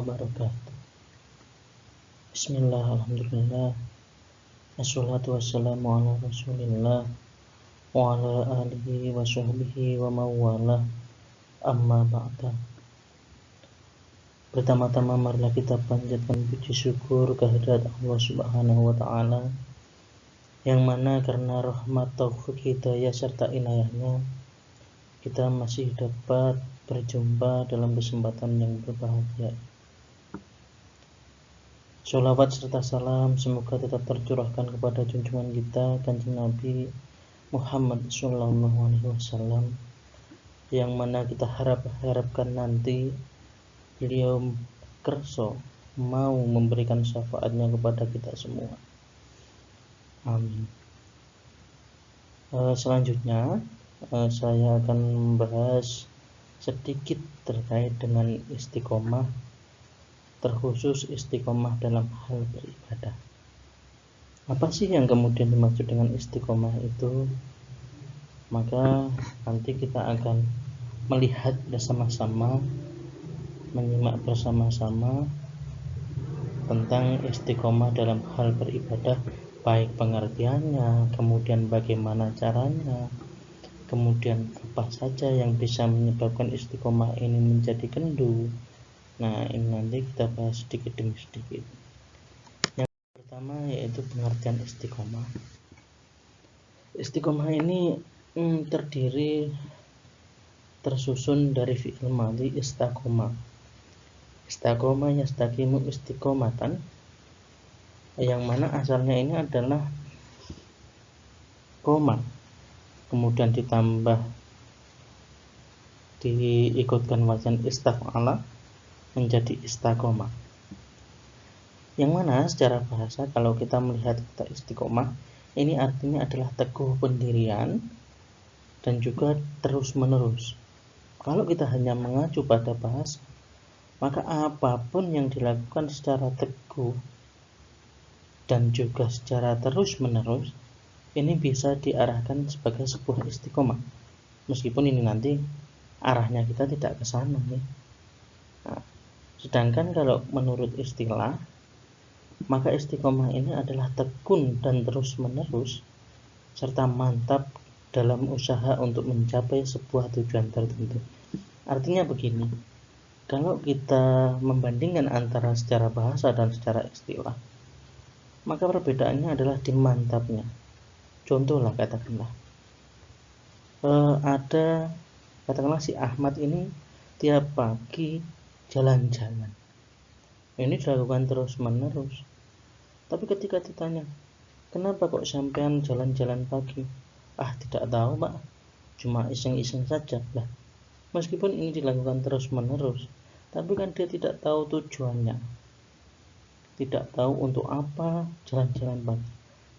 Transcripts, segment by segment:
wabarakatuh. Bismillah, alhamdulillah, assalatu wassalamu ala rasulillah wa ala alihi wa sahbihi wa mawala, amma ba'da. Pertama-tama marilah kita panjatkan puji syukur kehadirat Allah subhanahu wa ta'ala, yang mana karena rahmat, taufik, hidayah serta inayahnya kita masih dapat berjumpa dalam kesempatan yang berbahagia. Sholawat serta salam semoga tetap tercurahkan kepada junjungan kita Kanjeng Nabi Muhammad SAW, yang mana kita harapkan nanti beliau kerso mau memberikan syafaatnya kepada kita semua. Amin. Selanjutnya saya akan membahas sedikit terkait dengan istiqomah, terkhusus istiqomah dalam hal beribadah. Apa sih yang kemudian dimaksud dengan istiqomah itu? Maka nanti kita akan melihat bersama-sama, menyimak bersama-sama tentang istiqomah dalam hal beribadah, baik pengertiannya, kemudian bagaimana caranya, kemudian apa saja yang bisa menyebabkan istiqomah ini menjadi kendu. Nah, ini nanti kita bahas sedikit demi sedikit. Yang pertama yaitu pengertian istiqomah. Istiqomah ini tersusun dari fi'il madhi istaqoma. Istaqoma yastaqimu istiqomatan, yang mana asalnya ini adalah koma, kemudian diikutkan wajan istaf'ala menjadi istaqomah, yang mana secara bahasa kalau kita melihat kata istiqomah ini artinya adalah teguh pendirian dan juga terus menerus. Kalau kita hanya mengacu pada bahasa, maka apapun yang dilakukan secara teguh dan juga secara terus menerus ini bisa diarahkan sebagai sebuah istiqomah, meskipun ini nanti arahnya kita tidak ke sana nih. Nah, sedangkan kalau menurut istilah, maka istiqomah ini adalah tekun dan terus menerus serta mantap dalam usaha untuk mencapai sebuah tujuan tertentu. Artinya begini, kalau kita membandingkan antara secara bahasa dan secara istilah, maka perbedaannya adalah di mantapnya. Contohlah katakanlah katakanlah si Ahmad ini tiap pagi jalan-jalan. Ini dilakukan terus menerus. Tapi ketika ditanya, kenapa kok sampean jalan-jalan pagi? Tidak tahu Pak, cuma iseng-iseng saja. Lah, meskipun ini dilakukan terus menerus, tapi kan dia tidak tahu tujuannya, tidak tahu untuk apa jalan-jalan pagi.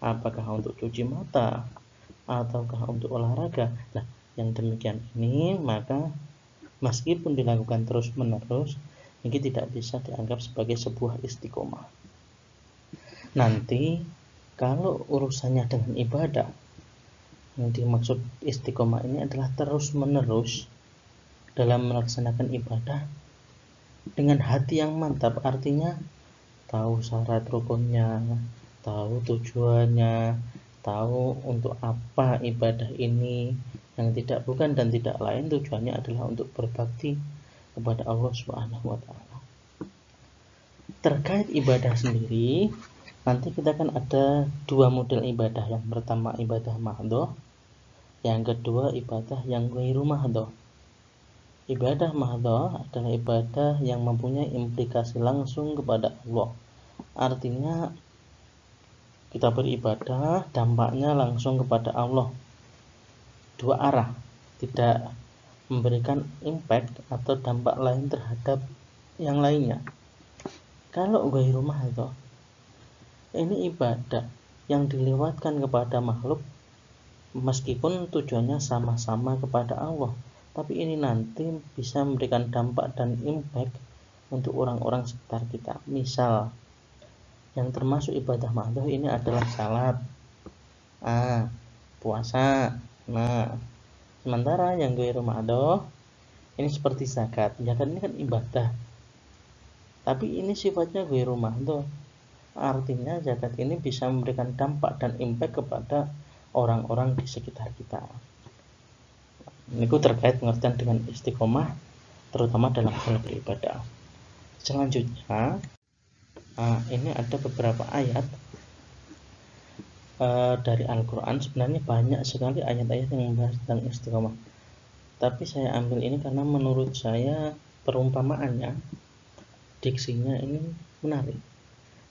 Apakah untuk cuci mata ataukah untuk olahraga? Nah, yang demikian ini maka meskipun dilakukan terus menerus, ini tidak bisa dianggap sebagai sebuah istiqomah. Nanti kalau urusannya dengan ibadah, yang dimaksud istiqomah ini adalah terus menerus dalam melaksanakan ibadah dengan hati yang mantap. Artinya tahu syarat rukunnya, tahu tujuannya, tahu untuk apa ibadah ini, yang tidak bukan dan tidak lain tujuannya adalah untuk berbakti kepada Allah Subhanahu wa ta'ala. Terkait ibadah sendiri, nanti kita kan ada dua model ibadah. Yang pertama ibadah mahdhah, yang kedua ibadah yang ghairu mahdhah. Ibadah mahdhah adalah ibadah yang mempunyai implikasi langsung kepada Allah. Artinya kita beribadah dampaknya langsung kepada Allah, dua arah, tidak memberikan impact atau dampak lain terhadap yang lainnya. Kalau ghairu mahdhah, ini ibadah yang dilewatkan kepada makhluk meskipun tujuannya sama-sama kepada Allah, tapi ini nanti bisa memberikan dampak dan impact untuk orang-orang sekitar kita. Misal, yang termasuk ibadah mahdhah ini adalah salat, puasa. Nah, sementara yang ghairu mahdhah ini seperti zakat. Zakat ini kan ibadah. Tapi ini sifatnya ghairu mahdhuf. Artinya zakat ini bisa memberikan dampak dan impact kepada orang-orang di sekitar kita. Ini terkait pengertian dengan istiqomah, terutama dalam hal beribadah. Selanjutnya, ini ada beberapa ayat dari Al-Quran. Sebenarnya banyak sekali ayat-ayat yang membahas tentang istiqomah, tapi saya ambil ini karena menurut saya perumpamaannya, diksinya ini menarik.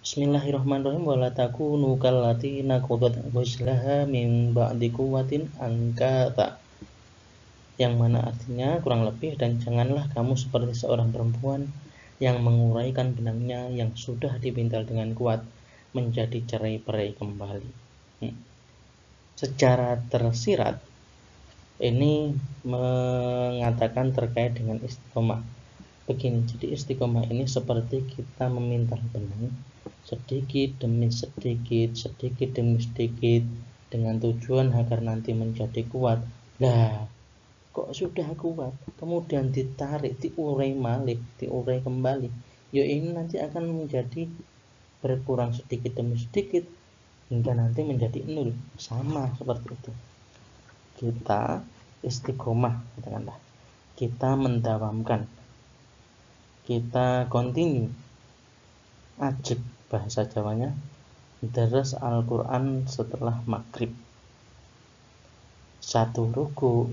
Bismillahirrahmanirrahim. Wala takunu kallati naqadat ghazlaha min ba'di quwwatin ankata. Yang mana artinya kurang lebih, dan janganlah kamu seperti seorang perempuan yang menguraikan benangnya yang sudah dipintal dengan kuat menjadi cerai-berai kembali. Secara tersirat ini mengatakan terkait dengan istiqomah. Begini, jadi istiqomah ini seperti kita memintal benang sedikit demi sedikit, sedikit demi sedikit, dengan tujuan agar nanti menjadi kuat. Nah, kok sudah kuat, kemudian ditarik, diurai balik, diurai kembali, ya ini nanti akan menjadi berkurang sedikit demi sedikit hingga nanti menjadi nol. Sama seperti itu kita istiqomah, katakanlah kita mendawamkan, kita continue, ajib bahasa Jawanya, deres Al-Quran setelah maghrib, satu ruku.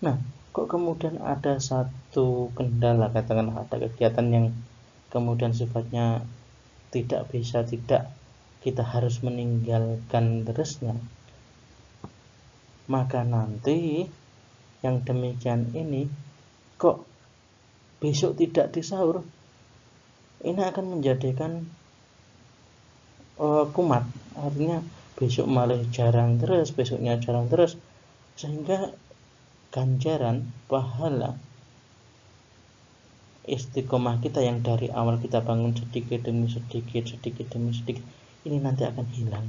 Nah, kok kemudian ada satu kendala, katakanlah ada kegiatan yang kemudian sifatnya tidak kita harus meninggalkan deresnya, maka nanti yang demikian ini kok besok tidak disahur, ini akan menjadikan kumat. Artinya besok malah jarang terus, besoknya jarang terus, sehingga ganjaran pahala istiqomah kita yang dari awal kita bangun sedikit demi sedikit ini nanti akan hilang.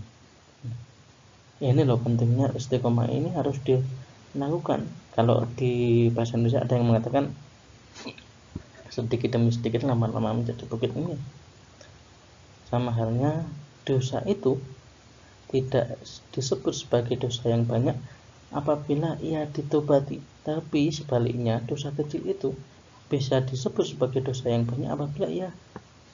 Ini loh pentingnya istiqomah ini harus dilakukan. Kalau di bahasa Indonesia ada yang mengatakan sedikit demi sedikit lama-lama menjadi bukit ini. Sama halnya dosa itu tidak disebut sebagai dosa yang banyak apabila ia ditobati, tapi sebaliknya dosa kecil itu bisa disebut sebagai dosa yang banyak apabila ia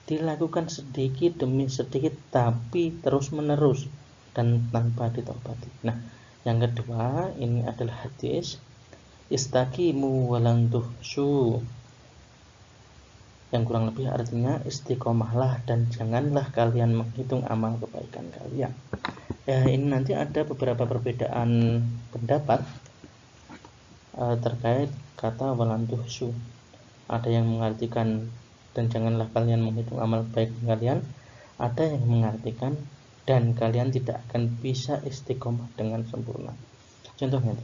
dilakukan sedikit demi sedikit tapi terus menerus dan tanpa ditobati. Nah, yang kedua ini adalah hadis istaqimu walan tuhsyu, yang kurang lebih artinya istiqomahlah dan janganlah kalian menghitung amal kebaikan kalian. Ya, ini nanti ada beberapa perbedaan pendapat terkait kata walan tuhsyu. Ada yang mengartikan dan janganlah kalian menghitung amal baik kalian, ada yang mengartikan dan kalian tidak akan bisa istiqomah dengan sempurna. Contohnya,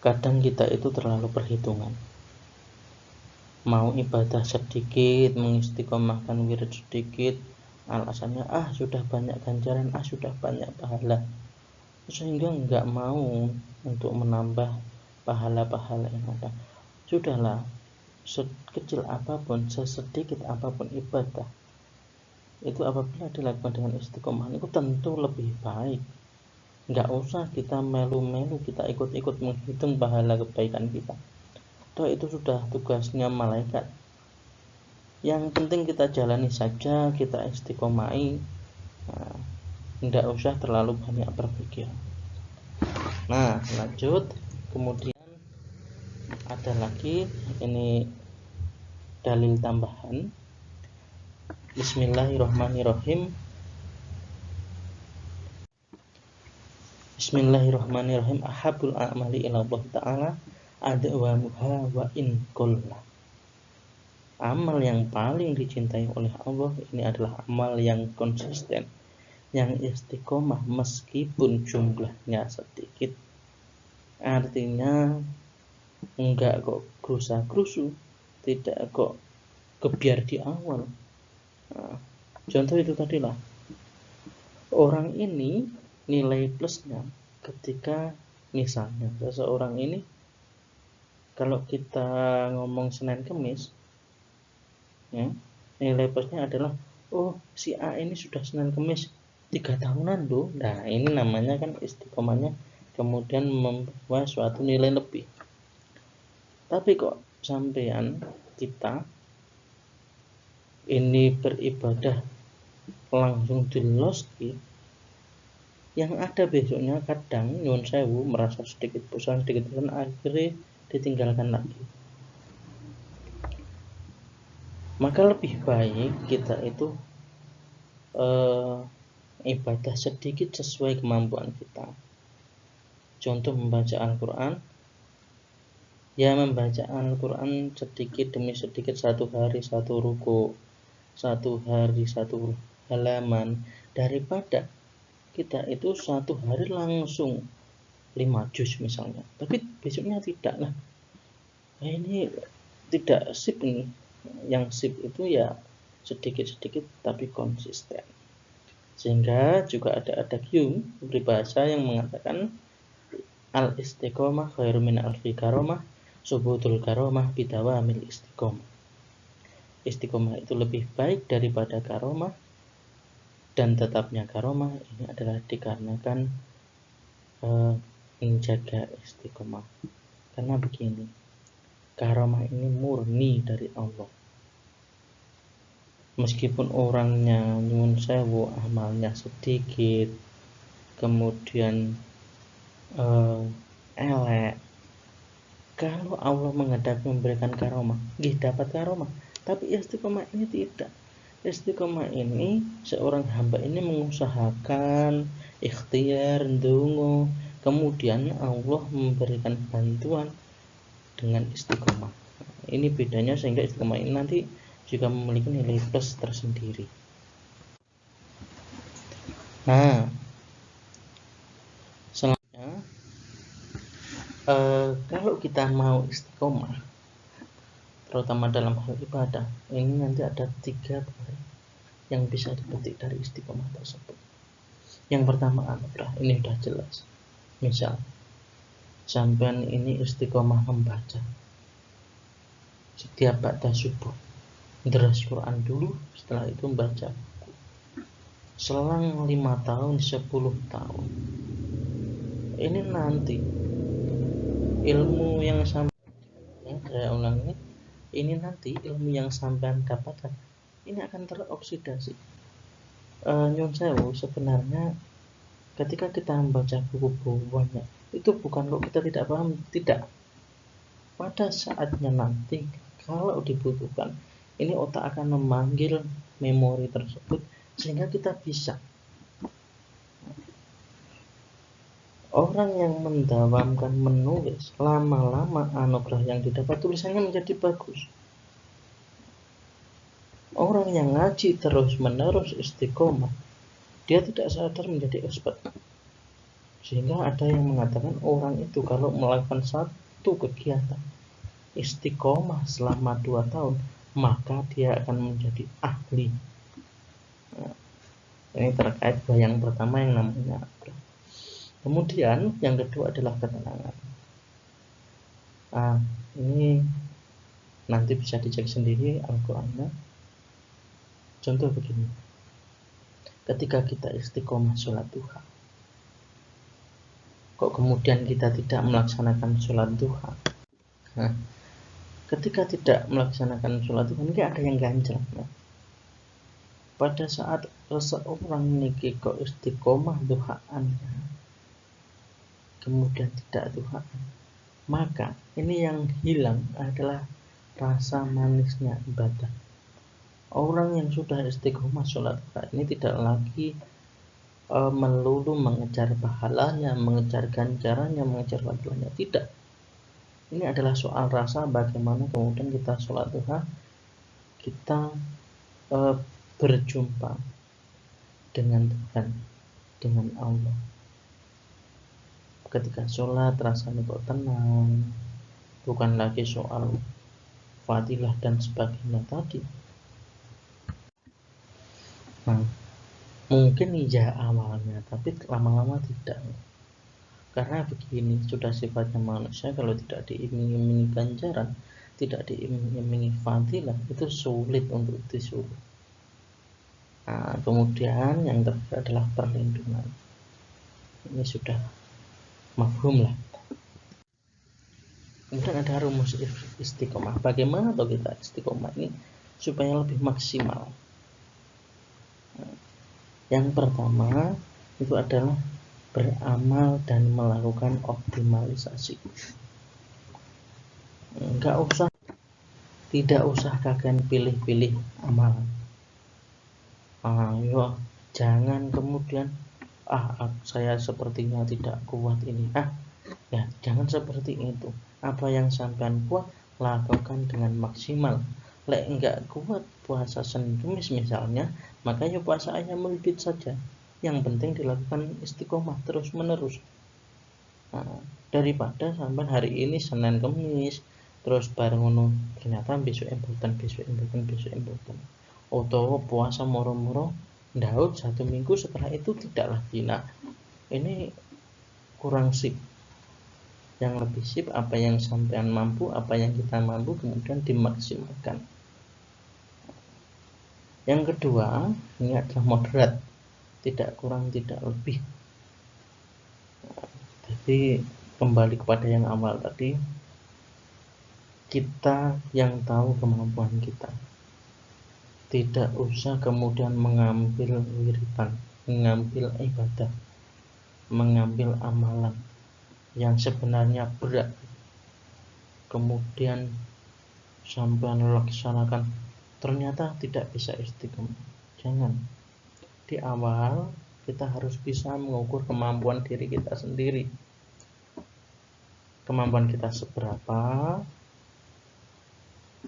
kadang kita itu terlalu perhitungan, mau ibadah sedikit, mengistiqomahkan wirid sedikit, alasannya sudah banyak ganjaran, sudah banyak pahala, sehingga enggak mau untuk menambah pahala-pahala yang ada. Sudahlah, sekecil apapun, sesedikit apapun ibadah itu apabila dilakukan dengan istiqomah itu tentu lebih baik. Enggak usah kita melu-melu, kita ikut-ikut menghitung pahala kebaikan kita. Itu sudah tugasnya malaikat. Yang penting kita jalani saja, kita istiqomahi. Enggak usah terlalu banyak berpikir. Nah, lanjut. Kemudian ada lagi ini dalil tambahan. Bismillahirrahmanirrahim. Bismillahirrahmanirrahim. Ahabul a'mali ila Allah ta'ala adwamuha wa in qalla. Amal yang paling dicintai oleh Allah ini adalah amal yang konsisten, yang istiqomah meskipun jumlahnya sedikit. Artinya enggak kok gerusa-gerusu, tidak kok kebiar di awal. Contoh itu tadilah, orang ini nilai plusnya ketika misalnya seseorang ini Kalau kita ngomong Senin Kemis, ya, nilai plusnya adalah, oh si A ini sudah Senin Kemis 3 tahunan loh. Nah ini namanya kan istiqomahnya kemudian membawa suatu nilai lebih. Tapi kok sampean kita ini beribadah langsung di lost, yang ada besoknya kadang nyun sewu merasa sedikit bosan akhirnya ditinggalkan lagi. Maka lebih baik kita itu ibadah sedikit sesuai kemampuan kita. Contoh membaca Al-Quran, ya membaca Al-Quran sedikit demi sedikit, 1 hari 1 ruku, 1 hari 1 halaman, daripada kita itu 1 hari langsung 5 juz misalnya, tapi besoknya tidak. Nah ini tidak sip ini. Yang sip itu ya sedikit-sedikit tapi konsisten. Sehingga juga ada Hume peribahasa yang mengatakan al-istiqomah khairu min alfi karomah, subutul karomah bidawamil istiqomah. Istiqomah itu lebih baik daripada karomah, dan tetapnya karomah ini adalah dikarenakan menjaga istiqomah. Karena begini, karomah ini murni dari Allah. Meskipun orangnya nyuwun sewu amalnya sedikit, kemudian elek, kalau Allah menghendaki memberikan karomah, dapat karomah. Tapi istiqomah ini tidak. Istiqomah ini seorang hamba ini mengusahakan, ikhtiar, ndonga, kemudian Allah memberikan bantuan dengan istiqomah. Ini bedanya, sehingga istiqomah ini nanti juga memiliki nilai plus tersendiri. Nah, selanjutnya kalau kita mau istiqomah, terutama dalam hal ibadah, ini nanti ada 3 poin yang bisa dipetik dari istiqomah tersebut. Yang pertama anugerah, ini sudah jelas. Misal, sampean ini istiqomah membaca setiap ba'da subuh, deras Quran dulu, setelah itu membaca buku. Selang 5 tahun, 10 tahun. Ini nanti ilmu yang saya ulangi, ini nanti ilmu yang sampean dapatkan ini akan teroksidasi. Nyun sewu, sebenarnya ketika kita membaca buku-buku banyak, itu bukan kok kita tidak paham, tidak. Pada saatnya nanti kalau dibutuhkan, ini otak akan memanggil memori tersebut sehingga kita bisa. Orang yang mendawamkan menulis, lama-lama anugerah yang didapat tulisannya menjadi bagus. Orang yang ngaji terus-menerus istiqomah, dia tidak sadar menjadi expert. Sehingga ada yang mengatakan orang itu kalau melakukan satu kegiatan istiqomah selama 2 tahun, maka dia akan menjadi ahli. Nah, ini terkait yang pertama yang namanya anugerah. Kemudian yang kedua adalah ketenangan. Ini nanti bisa dicek sendiri Al-Qurannya. Contoh begini, ketika kita istiqomah sholat duha, kok kemudian kita tidak melaksanakan sholat duha? Nah, ketika tidak melaksanakan sholat duha, ini ada yang ganjil. Nah, pada saat seseorang ini kok istiqomah duhaannya, kemudian tidak duhaan, maka ini yang hilang adalah rasa manisnya ibadah. Orang yang sudah istiqomah sholat duha ini tidak lagi melulu mengejar pahalanya, mengejar ganjarannya, mengejar fadilahnya, tidak. Ini adalah soal rasa bagaimana kemudian kita sholat duha, kita berjumpa dengan Tuhan, dengan Allah. Ketika sholat rasanya kok tenang, bukan lagi soal fadilah dan sebagainya tadi. Nah, mungkin iya awalnya, tapi lama-lama tidak. Karena begini, sudah sifatnya manusia kalau tidak diiming-imingi ganjaran, tidak diiming-imingi fadilah, itu sulit untuk disuruh. Nah, kemudian yang terakhir adalah perlindungan. Ini sudah mafhum lah. Kemudian ada rumus istiqomah. Bagaimana kalau kita istiqomah ini supaya lebih maksimal? Yang pertama itu adalah beramal dan melakukan optimalisasi. Tidak usah kalian pilih-pilih amalan. Ayo, jangan kemudian saya sepertinya tidak kuat ini. Ya, jangan seperti itu. Apa yang sampean kuat lakukan dengan maksimal. Lek enggak kuat puasa Senin Kamis misalnya, maka ya puasa ayam ulbit saja. Yang penting dilakukan istiqomah terus menerus. Daripada sampean hari ini Senin Kamis terus bareng ngono ternyata besok embutan. Atau puasa moro-moro daud 1 minggu setelah itu tidak lagi. Nah, ini kurang sip. Yang lebih sip apa yang sampean mampu, apa yang kita mampu kemudian dimaksimalkan. Yang kedua, ini adalah moderat, tidak kurang tidak lebih. Jadi kembali kepada yang awal tadi, kita yang tahu kemampuan kita. Tidak usah kemudian mengambil wiritan, mengambil ibadah, mengambil amalan yang sebenarnya berat, kemudian sampai laksanakan ternyata tidak bisa istiqomah. Jangan. Di awal kita harus bisa mengukur kemampuan diri kita sendiri. Kemampuan kita seberapa,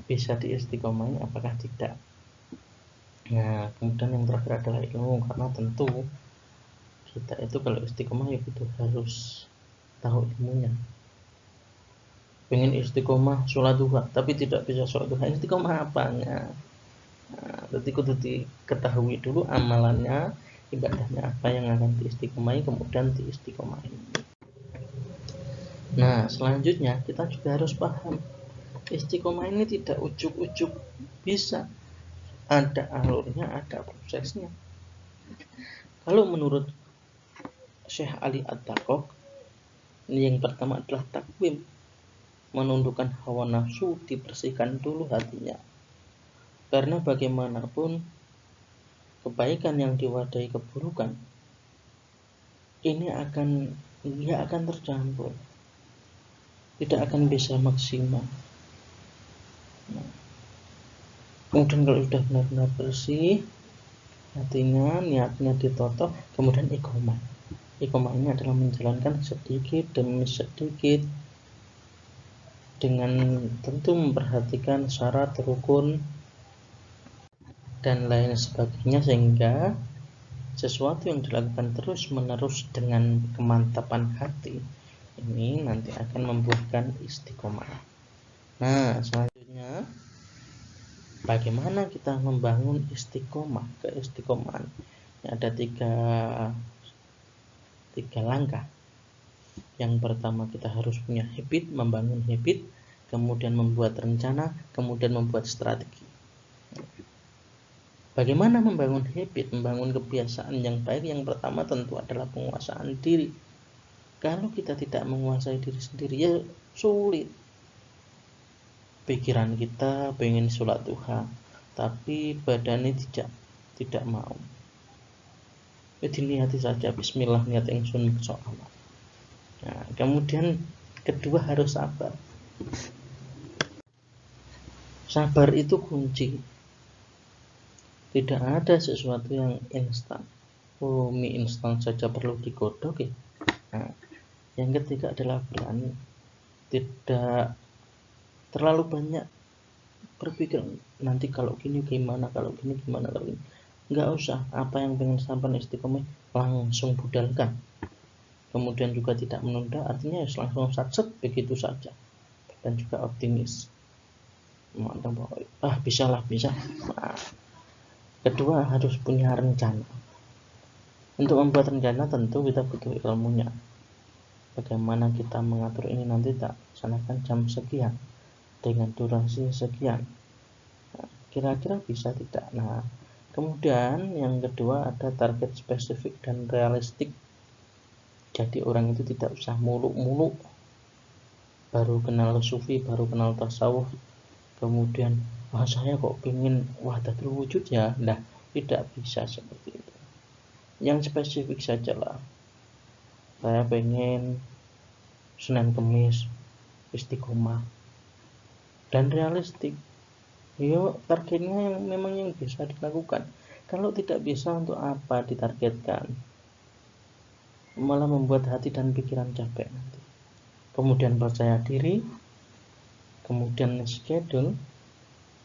bisa diistiqomahi apakah tidak. Nah, kemudian yang terakhir adalah ilmu, karena tentu kita itu kalau istiqomah ya itu harus tahu ilmunya. Pengen istiqomah sholat duha tapi tidak bisa sholat duha, istiqomah apanya? Jadi kudu diketahui dulu amalannya, ibadahnya apa yang akan diistiqomahi, kemudian diistiqomahi. Nah, selanjutnya kita juga harus paham istiqomah ini tidak ujuk-ujuk bisa, ada alurnya, ada prosesnya. Kalau menurut Syekh Ali At-Taqok, yang pertama adalah takwim, menundukkan hawa nafsu, dibersihkan dulu hatinya. Karena bagaimanapun kebaikan yang diwadahi keburukan ini akan tercampur, tidak akan bisa maksimal. Kemudian kalau sudah benar-benar bersih hatinya, niatnya ditoto, kemudian iqomah. Iqomah ini adalah menjalankan sedikit demi sedikit dengan tentu memperhatikan syarat, rukun dan lain sebagainya, sehingga sesuatu yang dilakukan terus menerus dengan kemantapan hati ini nanti akan membuahkan istiqomah. Nah, selanjutnya bagaimana kita membangun istiqomah, keistiqomahan? Ada tiga langkah. Yang pertama kita harus punya habit, membangun habit, kemudian membuat rencana, kemudian membuat strategi. Bagaimana membangun habit, membangun kebiasaan yang baik? Yang pertama tentu adalah penguasaan diri. Kalau kita tidak menguasai diri sendiri ya sulit. Pikiran kita pengen sholat duha, tapi badannya tidak mau. Diniati saja, bismillah niat ingsun soal. Nah, kemudian kedua harus sabar. Sabar itu kunci. Tidak ada sesuatu yang instan. Mie instan saja perlu digodok ya. Nah, yang ketiga adalah berani. Tidak terlalu banyak berpikir nanti kalau gini gimana, kalau gini gimana, kalau gini. Enggak usah, apa yang pengen sampai istiqomah langsung budalkan. Kemudian juga tidak menunda, artinya langsung satset begitu saja. Dan juga optimis. Bisa. Nah, kedua harus punya rencana. Untuk membuat rencana tentu kita butuh ilmunya. bagaimana kita mengatur ini nanti tak laksanakan jam sekian dengan durasi sekian. Nah, kira-kira bisa tidak? Nah, kemudian yang kedua ada target spesifik dan realistik. Jadi orang itu tidak usah muluk-muluk, baru kenal sufi, baru kenal tasawuf, kemudian wah saya kok pengen wahdatul wujud ya. Nah, tidak bisa seperti itu. Yang spesifik sajalah. Saya pengen Senin Kemis istiqomah, dan realistik. Yuk, targetnya yang memang yang bisa dilakukan. Kalau tidak bisa, untuk apa ditargetkan? Malah membuat hati dan pikiran capek nanti. Kemudian percaya diri, kemudian schedule,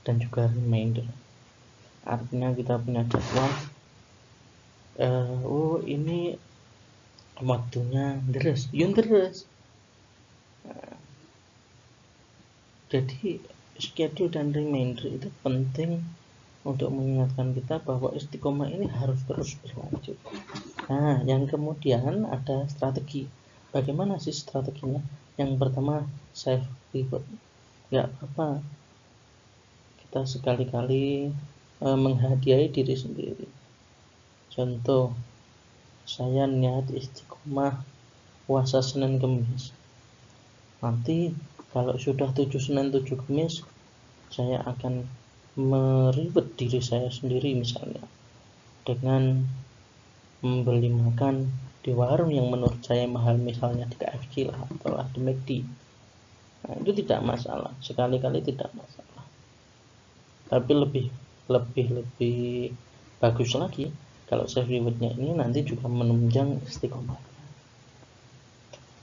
dan juga reminder. Artinya kita punya jadwal. Oh ini waktunya deres, yun deres. Jadi schedule dan reminder itu penting untuk mengingatkan kita bahwa istiqomah ini harus terus berlanjut. Nah, yang kemudian ada strategi. Bagaimana sih strateginya? Yang pertama, self reward. Gak apa-apa kita sekali-kali menghadiahi diri sendiri. Contoh, saya niat istiqomah puasa Senin Kemis. Nanti kalau sudah 7 Senin 7 Kemis, saya akan mereward diri saya sendiri, misalnya dengan membeli makan di warung yang menurut saya mahal, misalnya di KFC lah atau di McD. Nah, itu tidak masalah, sekali-kali tidak masalah. Tapi lebih bagus lagi kalau self rewardnya ini nanti juga menunjang istiqomah.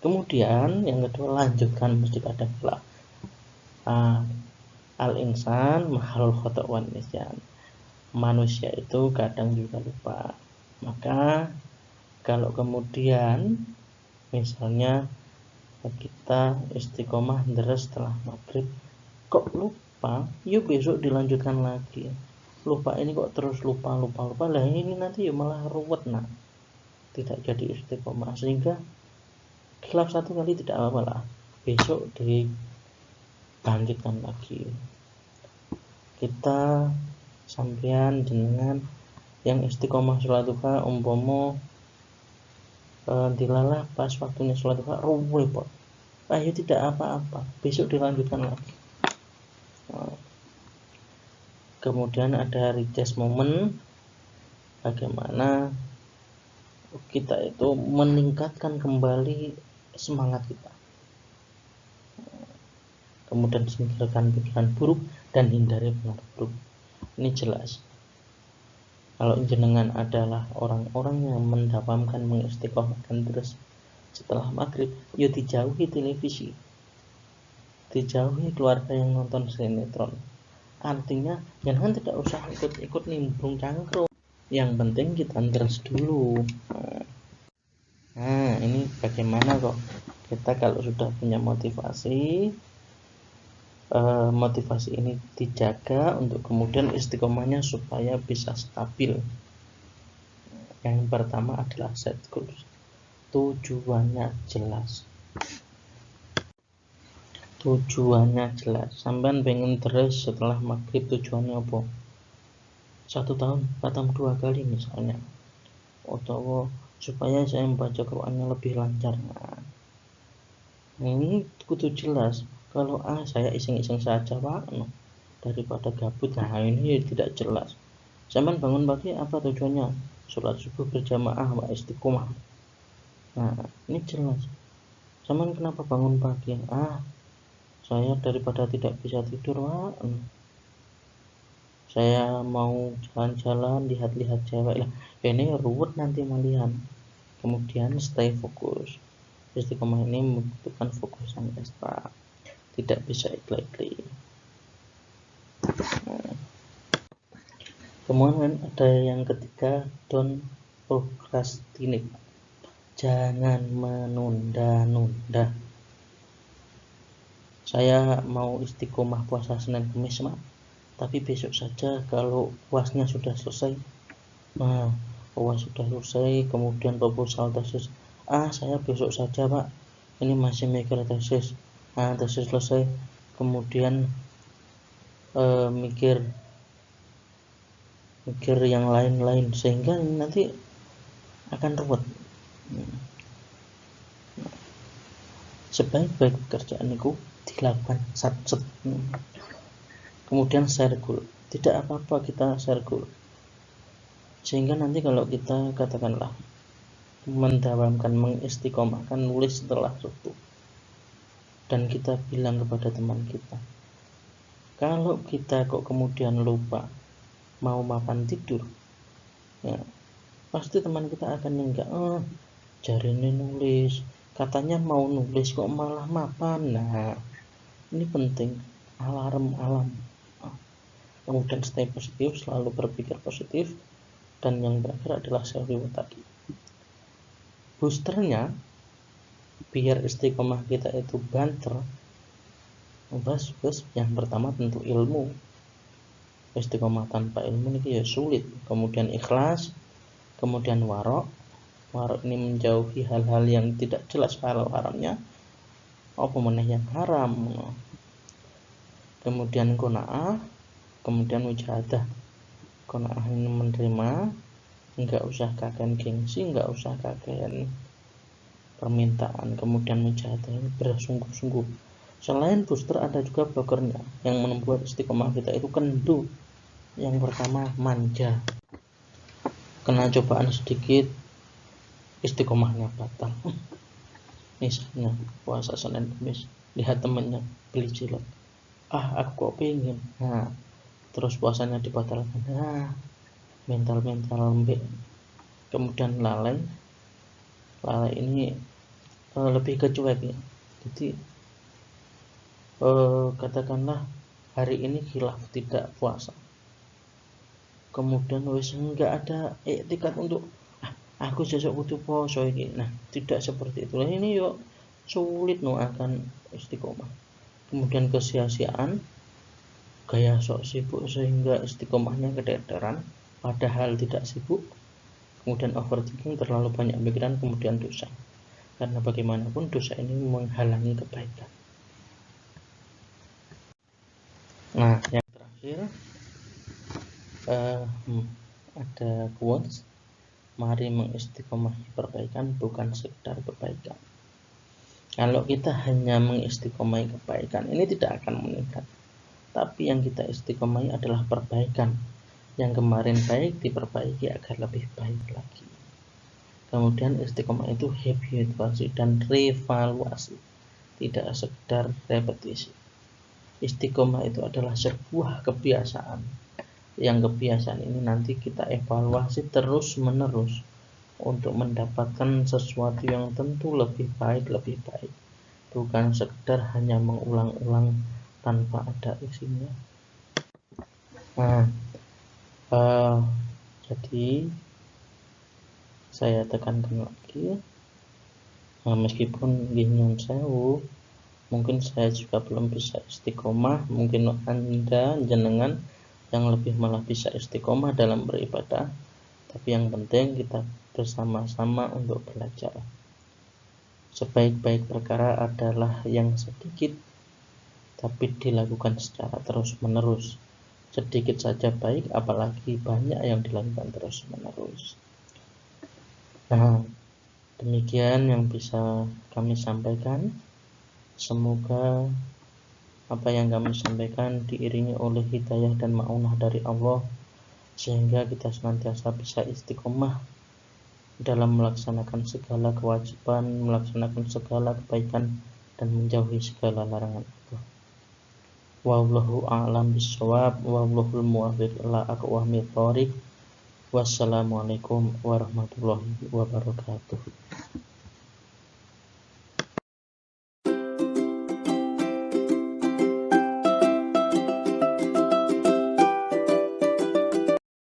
Kemudian yang kedua, lanjutkan masjid ada pula. Al-insan makhluk khata' wan nisyan. Manusia itu kadang juga lupa. Maka kalau kemudian misalnya kita istiqomah deres setelah maghrib, kok lupa, yuk besok dilanjutkan lagi. Lupa ini kok terus lupa. Lah ini nanti ya malah ruwet, nah tidak jadi istiqomah. Sehingga khilaf satu kali tidak apa-apa lah, besok dibangkitkan lagi. Kita sampean jenengan yang istiqomah sholat duha umpomo dilalah pas waktunya sholat duha repot. Ayo tidak apa-apa, besok dilanjutkan lagi. Kemudian ada recharge moment, bagaimana kita itu meningkatkan kembali semangat kita. Kemudian singkirkan pikiran buruk dan hindari pengaruh buruk. Ini jelas. Kalau jenengan adalah orang-orang yang mendapamkan mengistiqomahkan terus setelah maghrib, ya dijauhi televisi, dijauhi keluarga yang nonton sinetron. Artinya jangan tidak usah ikut-ikut nimbrung cangkruk. Yang penting kita terus dulu. Nah, ini bagaimana kok kita kalau sudah punya motivasi ini dijaga untuk kemudian istiqomahnya supaya bisa stabil. Yang pertama adalah set goals. Tujuannya jelas. Sampean pengen terus setelah maghrib, tujuannya apa? 1 tahun khatam 2 kali misalnya, atau supaya saya membaca Qurannya lebih lancar. Nah, ini kudu jelas. Kalau saya iseng-iseng saja Pak, daripada gabut, nah ini tidak jelas. Zaman bangun pagi apa tujuannya? Sholat subuh berjamaah, Pak, istiqomah. Nah ini jelas. Zaman kenapa bangun pagi? Saya daripada tidak bisa tidur Pak, saya mau jalan-jalan, lihat-lihat cewek lah. Ini ruwet nanti malihan. Kemudian stay fokus. Istiqomah ini membutuhkan fokus yang ekstra, tidak bisa ikli-ikli. Kemudian ada yang ketiga, don't procrastinate. Jangan menunda-nunda. Saya mau istiqomah puasa Senin Kemis, tapi besok saja kalau UASnya sudah selesai. UAS sudah selesai, kemudian proposal tesis. Saya besok saja Pak, ini masih mikir tesis, tesis selesai, kemudian mikir yang lain-lain, sehingga nanti akan ruwet. Sebaik-baik pekerjaan itu dilakukan sat-set, kemudian share goal. Tidak apa-apa kita share goal, sehingga nanti kalau kita katakanlah mendawamkan, mengistiqomahkan nulis setelah subuh, dan kita bilang kepada teman kita, kalau kita kok kemudian lupa mau makan tidur, ya pasti teman kita akan enggak, jarine nulis, katanya mau nulis kok malah mapan. Nah, ini penting, alarm. Kemudian stay positif, selalu berpikir positif, dan yang terakhir adalah self reward tadi. Boosternya biar istiqomah kita itu banter, bos, yang pertama tentu ilmu. Istiqomah tanpa ilmu ini ya sulit. Kemudian ikhlas, kemudian warok ini menjauhi hal-hal yang tidak jelas halal haramnya, apa meneh yang haram. Kemudian qanaah, kemudian mujahadah. Qanaah ini menerima, enggak usah kakean gengsi, enggak usah kakean permintaan. Kemudian mujahadah ini bersungguh-sungguh. Selain booster ada juga blokernya yang membuat istiqomah kita itu kendu. Yang pertama manja, kena cobaan sedikit istiqomahnya batal. Misalnya puasa Senin Kamis, lihat temennya beli cilok, aku kok pengen, terus puasanya dibatalkan, mental lembek. Kemudian lalai ini lebih ke cuek ya. Jadi katakanlah hari ini khilaf tidak puasa, kemudian wis enggak ada etikat untuk aku sesuk kudu poso iki. Nah, tidak seperti itu. Ini yuk sulit akan istiqomah. Kemudian kesia-siaan, gaya sok sibuk sehingga istiqomahnya kederderan padahal tidak sibuk. Kemudian overthinking, terlalu banyak pikiran, kemudian dosa. Karena bagaimanapun dosa ini menghalangi kebaikan. Nah, yang terakhir ada quotes, mari mengistiqomahi perbaikan bukan sekedar kebaikan. Kalau kita hanya mengistiqomahi kebaikan, ini tidak akan meningkat. Tapi yang kita istiqomahi adalah perbaikan. Yang kemarin baik diperbaiki agar lebih baik lagi. Kemudian istiqomah itu habituasi dan revaluasi, tidak sekedar repetisi. Istiqomah itu adalah sebuah kebiasaan. Yang kebiasaan ini nanti kita evaluasi terus menerus untuk mendapatkan sesuatu yang tentu lebih baik, bukan sekedar hanya mengulang-ulang tanpa ada isinya. Jadi saya tekankan lagi, meskipun nyun sewu, mungkin saya juga belum bisa istiqomah, mungkin Anda jenengan yang lebih malah bisa istiqomah dalam beribadah. Tapi yang penting kita bersama-sama untuk belajar. Sebaik-baik perkara adalah yang sedikit tapi dilakukan secara terus-menerus. Sedikit saja baik, apalagi banyak yang dilakukan terus-menerus. Nah, demikian yang bisa kami sampaikan. Semoga apa yang kami sampaikan diiringi oleh hidayah dan ma'unah dari Allah, sehingga kita senantiasa bisa istiqomah dalam melaksanakan segala kewajiban, melaksanakan segala kebaikan, dan menjauhi segala larangan Allah. Wallahu a'lam bishawab, wallahul muwaffiq ila aqwamit thoriq. Wassalamualaikum warahmatullahi wabarakatuh.